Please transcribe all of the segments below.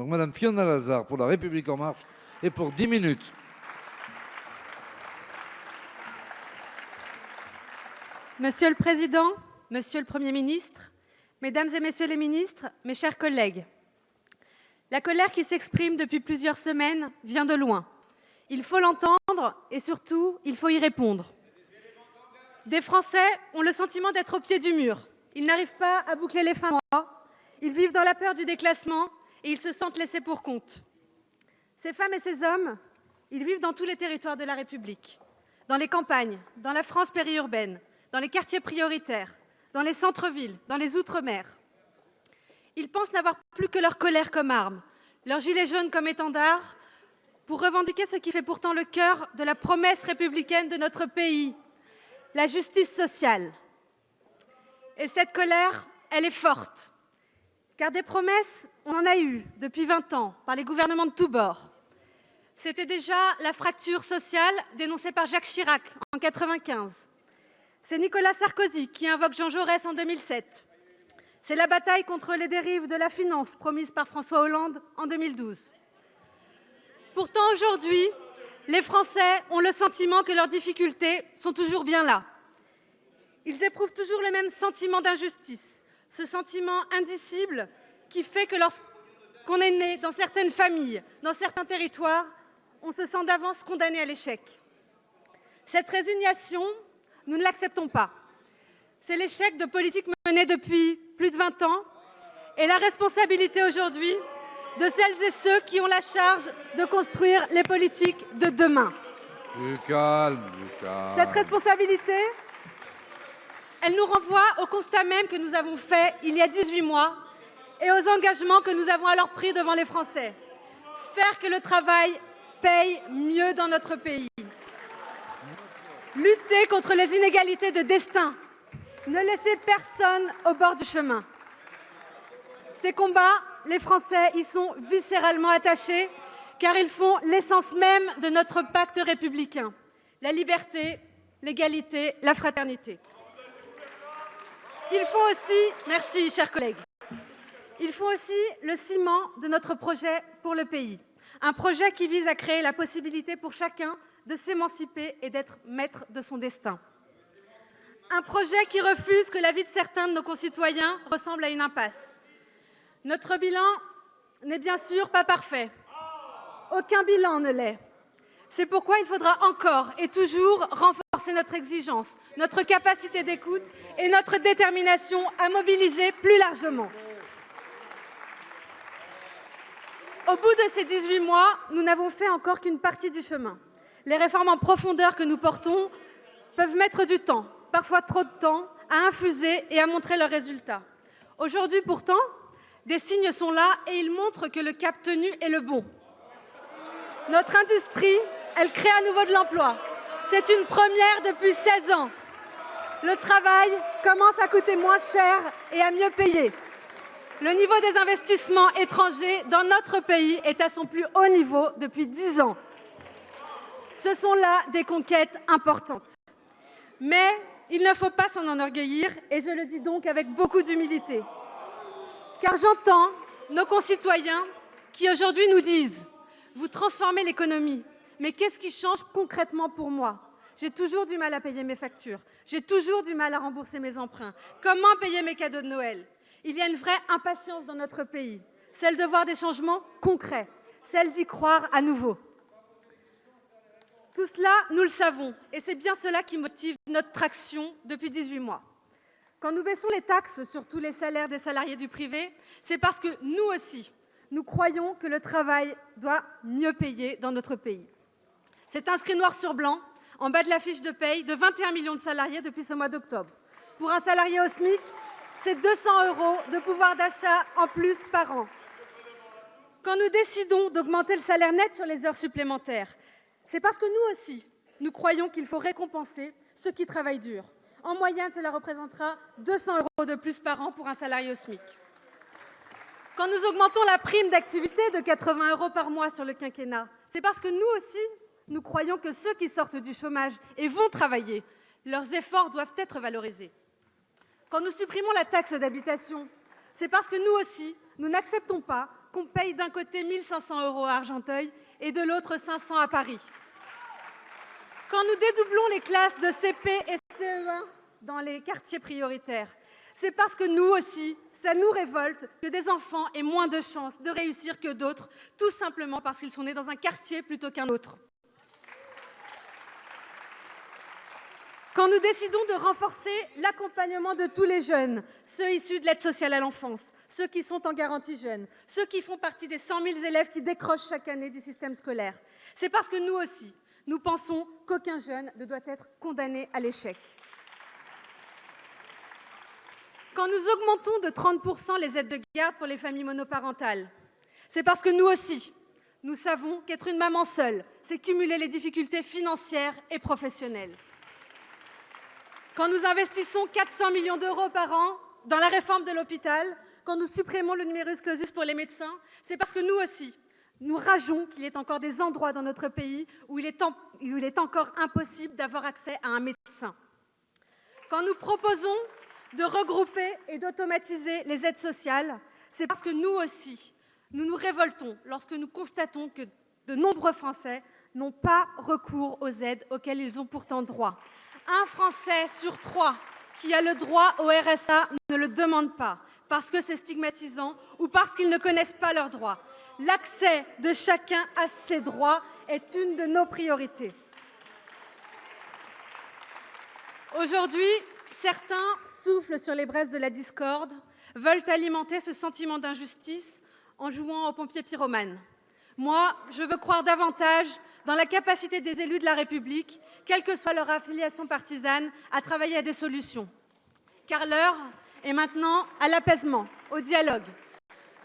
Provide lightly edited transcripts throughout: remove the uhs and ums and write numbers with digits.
Donc Madame Fiona Lazard pour La République En Marche et pour 10 minutes. Monsieur le Président, Monsieur le Premier ministre, Mesdames et Messieurs les ministres, mes chers collègues, la colère qui s'exprime depuis plusieurs semaines vient de loin. Il faut l'entendre et surtout, il faut y répondre. Des Français ont le sentiment d'être au pied du mur. Ils n'arrivent pas à boucler les fins de mois. Ils vivent dans la peur du déclassement et ils se sentent laissés pour compte. Ces femmes et ces hommes, ils vivent dans tous les territoires de la République, dans les campagnes, dans la France périurbaine, dans les quartiers prioritaires, dans les centres-villes, dans les outre-mer. Ils pensent n'avoir plus que leur colère comme arme, leur gilet jaune comme étendard, pour revendiquer ce qui fait pourtant le cœur de la promesse républicaine de notre pays, la justice sociale. Et cette colère, elle est forte, car des promesses, on en a eu depuis 20 ans par les gouvernements de tous bords. C'était déjà la fracture sociale dénoncée par Jacques Chirac en 1995. C'est Nicolas Sarkozy qui invoque Jean Jaurès en 2007. C'est la bataille contre les dérives de la finance promise par François Hollande en 2012. Pourtant, aujourd'hui, les Français ont le sentiment que leurs difficultés sont toujours bien là. Ils éprouvent toujours le même sentiment d'injustice, ce sentiment indicible qui fait que lorsqu'on est né dans certaines familles, dans certains territoires, on se sent d'avance condamné à l'échec. Cette résignation, nous ne l'acceptons pas. C'est l'échec de politiques menées depuis plus de 20 ans et la responsabilité aujourd'hui de celles et ceux qui ont la charge de construire les politiques de demain. Du calme, du calme. Cette responsabilité, elle nous renvoie au constat même que nous avons fait il y a 18 mois et aux engagements que nous avons alors pris devant les Français. Faire que le travail paye mieux dans notre pays. Lutter contre les inégalités de destin. Ne laisser personne au bord du chemin. Ces combats, les Français y sont viscéralement attachés car ils font l'essence même de notre pacte républicain. La liberté, l'égalité, la fraternité. Il faut aussi, merci chers collègues, il faut aussi le ciment de notre projet pour le pays. Un projet qui vise à créer la possibilité pour chacun de s'émanciper et d'être maître de son destin. Un projet qui refuse que la vie de certains de nos concitoyens ressemble à une impasse. Notre bilan n'est bien sûr pas parfait. Aucun bilan ne l'est. C'est pourquoi il faudra encore et toujours renforcer notre exigence, notre capacité d'écoute et notre détermination à mobiliser plus largement. Au bout de ces 18 mois, nous n'avons fait encore qu'une partie du chemin. Les réformes en profondeur que nous portons peuvent mettre du temps, parfois trop de temps, à infuser et à montrer leurs résultats. Aujourd'hui pourtant, des signes sont là et ils montrent que le cap tenu est le bon. Notre industrie, elle crée à nouveau de l'emploi. C'est une première depuis 16 ans. Le travail commence à coûter moins cher et à mieux payer. Le niveau des investissements étrangers dans notre pays est à son plus haut niveau depuis 10 ans. Ce sont là des conquêtes importantes. Mais il ne faut pas s'en enorgueillir et je le dis donc avec beaucoup d'humilité. Car j'entends nos concitoyens qui aujourd'hui nous disent « Vous transformez l'économie, mais qu'est-ce qui change concrètement pour moi ? J'ai toujours du mal à payer mes factures, j'ai toujours du mal à rembourser mes emprunts. Comment payer mes cadeaux de Noël ?» Il y a une vraie impatience dans notre pays, celle de voir des changements concrets, celle d'y croire à nouveau. Tout cela, nous le savons, et c'est bien cela qui motive notre traction depuis 18 mois. Quand nous baissons les taxes sur tous les salaires des salariés du privé, c'est parce que nous aussi, nous croyons que le travail doit mieux payer dans notre pays. C'est inscrit noir sur blanc, en bas de la fiche de paye, de 21 millions de salariés depuis ce mois d'octobre. Pour un salarié au SMIC, c'est 200 € de pouvoir d'achat en plus par an. Quand nous décidons d'augmenter le salaire net sur les heures supplémentaires, c'est parce que nous aussi, nous croyons qu'il faut récompenser ceux qui travaillent dur. En moyenne, cela représentera 200 € de plus par an pour un salarié au SMIC. Quand nous augmentons la prime d'activité de 80 € par mois sur le quinquennat, c'est parce que nous aussi, nous croyons que ceux qui sortent du chômage et vont travailler, leurs efforts doivent être valorisés. Quand nous supprimons la taxe d'habitation, c'est parce que nous aussi, nous n'acceptons pas qu'on paye d'un côté 1 500 € à Argenteuil et de l'autre 500 à Paris. Quand nous dédoublons les classes de CP et CE1 dans les quartiers prioritaires, c'est parce que nous aussi, ça nous révolte que des enfants aient moins de chances de réussir que d'autres, tout simplement parce qu'ils sont nés dans un quartier plutôt qu'un autre. Quand nous décidons de renforcer l'accompagnement de tous les jeunes, ceux issus de l'aide sociale à l'enfance, ceux qui sont en garantie jeunes, ceux qui font partie des 100 000 élèves qui décrochent chaque année du système scolaire, c'est parce que nous aussi, nous pensons qu'aucun jeune ne doit être condamné à l'échec. Quand nous augmentons de 30 % les aides de garde pour les familles monoparentales, c'est parce que nous aussi, nous savons qu'être une maman seule, c'est cumuler les difficultés financières et professionnelles. Quand nous investissons 400 millions d'euros par an dans la réforme de l'hôpital, quand nous supprimons le numerus clausus pour les médecins, c'est parce que nous aussi, nous rageons qu'il y ait encore des endroits dans notre pays où il est encore impossible d'avoir accès à un médecin. Quand nous proposons de regrouper et d'automatiser les aides sociales, c'est parce que nous aussi, nous nous révoltons lorsque nous constatons que de nombreux Français n'ont pas recours aux aides auxquelles ils ont pourtant droit. Un Français sur 3 qui a le droit au RSA ne le demande pas parce que c'est stigmatisant ou parce qu'ils ne connaissent pas leurs droits. L'accès de chacun à ses droits est une de nos priorités. Aujourd'hui, certains soufflent sur les braises de la discorde, veulent alimenter ce sentiment d'injustice en jouant aux pompiers pyromanes. Moi, je veux croire davantage dans la capacité des élus de la République, quelle que soit leur affiliation partisane, à travailler à des solutions. Car l'heure est maintenant à l'apaisement, au dialogue.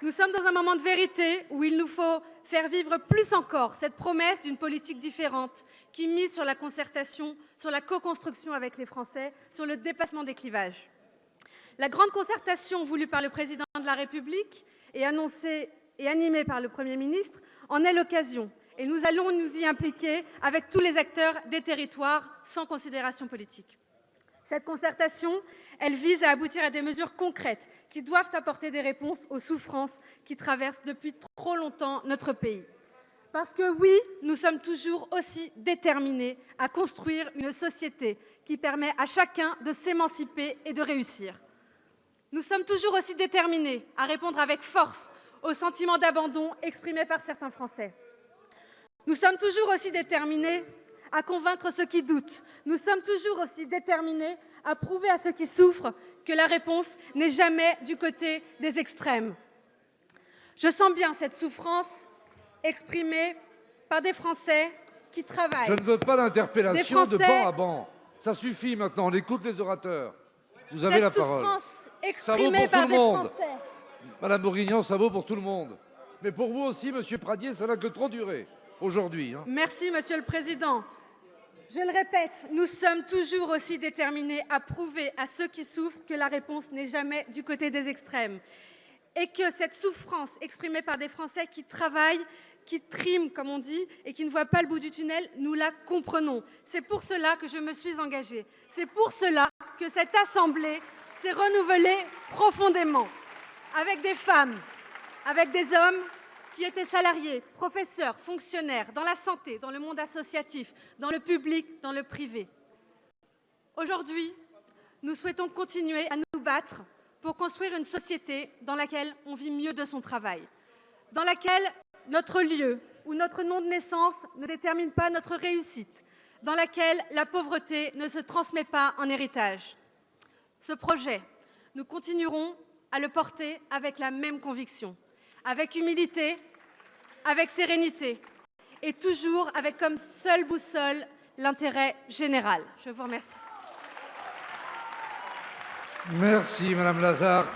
Nous sommes dans un moment de vérité où il nous faut faire vivre plus encore cette promesse d'une politique différente qui mise sur la concertation, sur la co-construction avec les Français, sur le dépassement des clivages. La grande concertation voulue par le Président de la République et annoncée et animée par le Premier ministre en est l'occasion. Et nous allons nous y impliquer avec tous les acteurs des territoires, sans considération politique. Cette concertation, elle vise à aboutir à des mesures concrètes qui doivent apporter des réponses aux souffrances qui traversent depuis trop longtemps notre pays. Parce que oui, nous sommes toujours aussi déterminés à construire une société qui permet à chacun de s'émanciper et de réussir. Nous sommes toujours aussi déterminés à répondre avec force au sentiment d'abandon exprimé par certains Français. Nous sommes toujours aussi déterminés à convaincre ceux qui doutent. Nous sommes toujours aussi déterminés à prouver à ceux qui souffrent que la réponse n'est jamais du côté des extrêmes. Je sens bien cette souffrance exprimée par des Français qui travaillent. Je ne veux pas d'interpellation de banc à banc. Ça suffit maintenant, on écoute les orateurs. Vous avez la parole. Ça vaut pour tout le monde. Madame Bourguignon, ça vaut pour tout le monde. Mais pour vous aussi, Monsieur Pradier, ça n'a que trop duré aujourd'hui. Merci, Monsieur le Président. Je le répète, nous sommes toujours aussi déterminés à prouver à ceux qui souffrent que la réponse n'est jamais du côté des extrêmes. Et que cette souffrance exprimée par des Français qui travaillent, qui triment, comme on dit, et qui ne voient pas le bout du tunnel, nous la comprenons. C'est pour cela que je me suis engagée. C'est pour cela que cette Assemblée s'est renouvelée profondément. Avec des femmes, avec des hommes qui étaient salariés, professeurs, fonctionnaires, dans la santé, dans le monde associatif, dans le public, dans le privé. Aujourd'hui, nous souhaitons continuer à nous battre pour construire une société dans laquelle on vit mieux de son travail, dans laquelle notre lieu ou notre nom de naissance ne détermine pas notre réussite, dans laquelle la pauvreté ne se transmet pas en héritage. Ce projet, nous continuerons à le porter avec la même conviction, avec humilité, avec sérénité et toujours avec comme seule boussole l'intérêt général. Je vous remercie. Merci, Madame Lazare.